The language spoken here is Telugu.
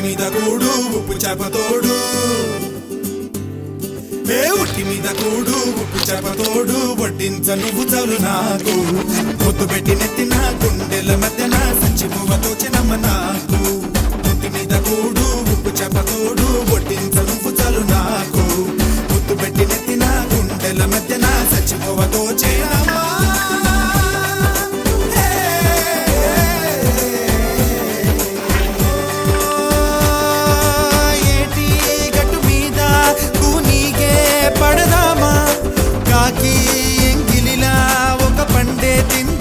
మీద కూడు ఉప్పు చేపతోడు ఉట్టి మీద కూడు ఉప్పు చేపతోడు వడ్డించ నువ్వు చాలు నాకు పొద్దు పెట్టి నెత్తిన గుండెల మధ్యన సంచిపువ్వతో చినమ్మ నాకు ఉట్టి మీద కూడు ఉప్పు చేపతోడు వడ్డించ నువ్వు చాలు నాకు పొద్దు పెట్టి నెత్తిన గుండెల మధ్యన సంచిపువ్వతో చినమ్మ పడదామా కాకి ఎంగిలిలా ఒక పండే తిందామా